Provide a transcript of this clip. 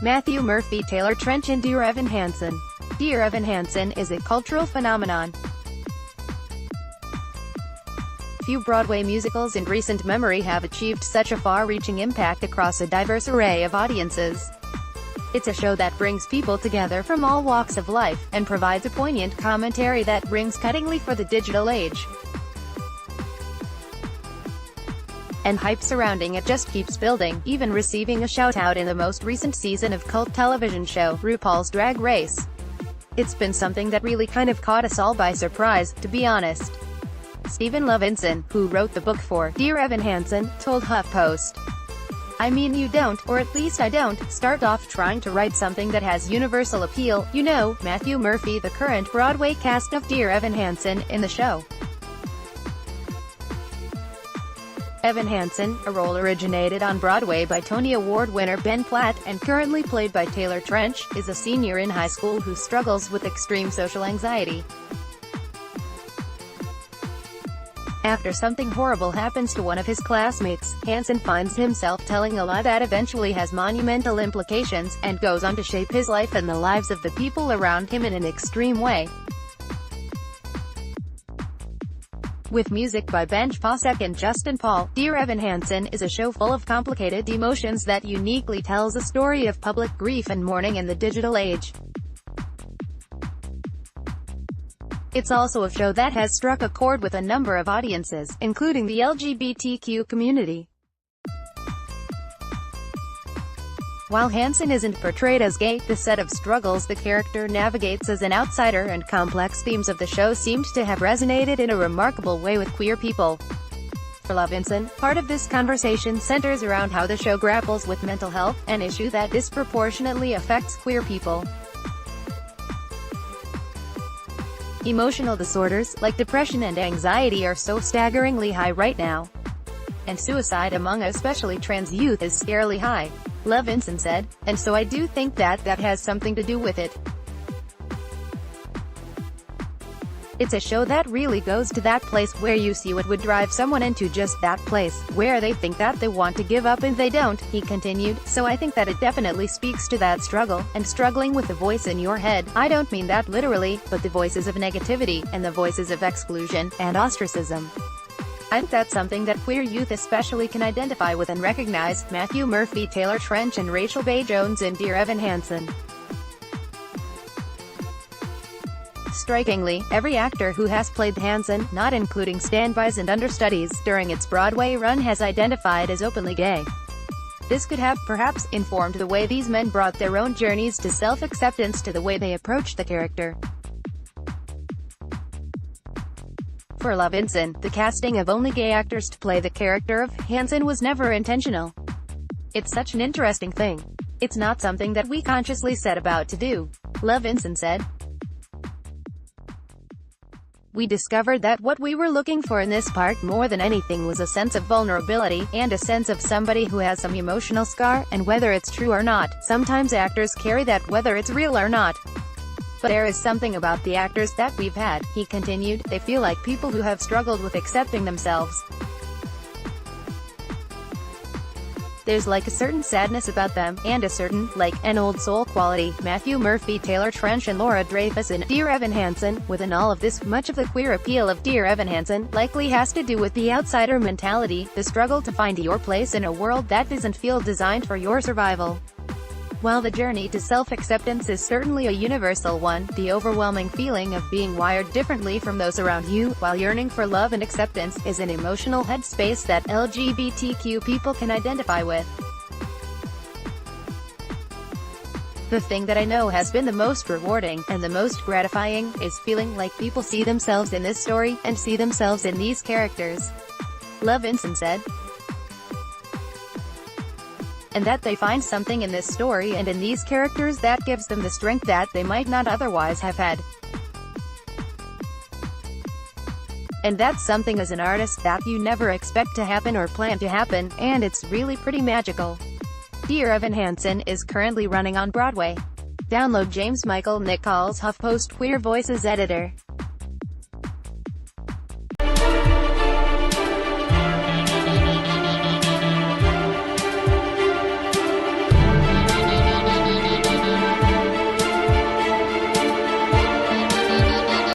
Matthew Murphy Taylor Trensch and Dear Evan Hansen. Dear Evan Hansen is a cultural phenomenon. Few Broadway musicals in recent memory have achieved such a far-reaching impact across a diverse array of audiences. It's a show that brings people together from all walks of life, and provides a poignant commentary that rings cuttingly for the digital age. And hype surrounding it just keeps building, even receiving a shout-out in the most recent season of cult television show, RuPaul's Drag Race. It's been something that really kind of caught us all by surprise, to be honest. Stephen Levinson, who wrote the book for Dear Evan Hansen, told HuffPost, "I mean, you don't, or at least I don't, start off trying to write something that has universal appeal, you know." Matthew Murphy, the current Broadway cast of Dear Evan Hansen, in the show. Evan Hansen, a role originated on Broadway by Tony Award winner Ben Platt, and currently played by Taylor Trensch, is a senior in high school who struggles with extreme social anxiety. After something horrible happens to one of his classmates, Hansen finds himself telling a lie that eventually has monumental implications, and goes on to shape his life and the lives of the people around him in an extreme way. With music by Benj Pasek and Justin Paul, Dear Evan Hansen is a show full of complicated emotions that uniquely tells a story of public grief and mourning in the digital age. It's also a show that has struck a chord with a number of audiences, including the LGBTQ community. While Hansen isn't portrayed as gay, the set of struggles the character navigates as an outsider and complex themes of the show seemed to have resonated in a remarkable way with queer people. For Levinson, part of this conversation centers around how the show grapples with mental health, an issue that disproportionately affects queer people. Emotional disorders, like depression and anxiety, are so staggeringly high right now. And suicide among especially trans youth is scarily high, Levinson said, and so I do think that has something to do with it. It's a show that really goes to that place where you see what would drive someone into just that place, where they think that they want to give up and they don't, he continued, so I think that it definitely speaks to that struggle, and struggling with the voice in your head. I don't mean that literally, but the voices of negativity, and the voices of exclusion, and ostracism. I think that's something that queer youth especially can identify with and recognize. Matthew Murphy Taylor Trensch and Rachel Bay Jones in Dear Evan Hansen. Strikingly, every actor who has played Hansen, not including standbys and understudies, during its Broadway run has identified as openly gay. This could have, perhaps, informed the way these men brought their own journeys to self-acceptance to the way they approached the character. For Levinson, the casting of only gay actors to play the character of Hansen was never intentional. It's such an interesting thing. It's not something that we consciously set about to do, Levinson said. We discovered that what we were looking for in this part more than anything was a sense of vulnerability, and a sense of somebody who has some emotional scar, and whether it's true or not, sometimes actors carry that whether it's real or not. But there is something about the actors that we've had, he continued, they feel like people who have struggled with accepting themselves. There's like a certain sadness about them, and a certain, like, an old soul quality. Matthew Murphy Taylor Trensch and Laura Dreyfus in Dear Evan Hansen. Within all of this, much of the queer appeal of Dear Evan Hansen likely has to do with the outsider mentality, the struggle to find your place in a world that doesn't feel designed for your survival. While the journey to self-acceptance is certainly a universal one, the overwhelming feeling of being wired differently from those around you, while yearning for love and acceptance, is an emotional headspace that LGBTQ people can identify with. The thing that I know has been the most rewarding, and the most gratifying, is feeling like people see themselves in this story, and see themselves in these characters, Levinson said. And that they find something in this story and in these characters that gives them the strength that they might not otherwise have had. And that's something as an artist that you never expect to happen or plan to happen, and it's really pretty magical. Dear Evan Hansen is currently running on Broadway. Download James Michael Nichols, HuffPost Queer Voices editor.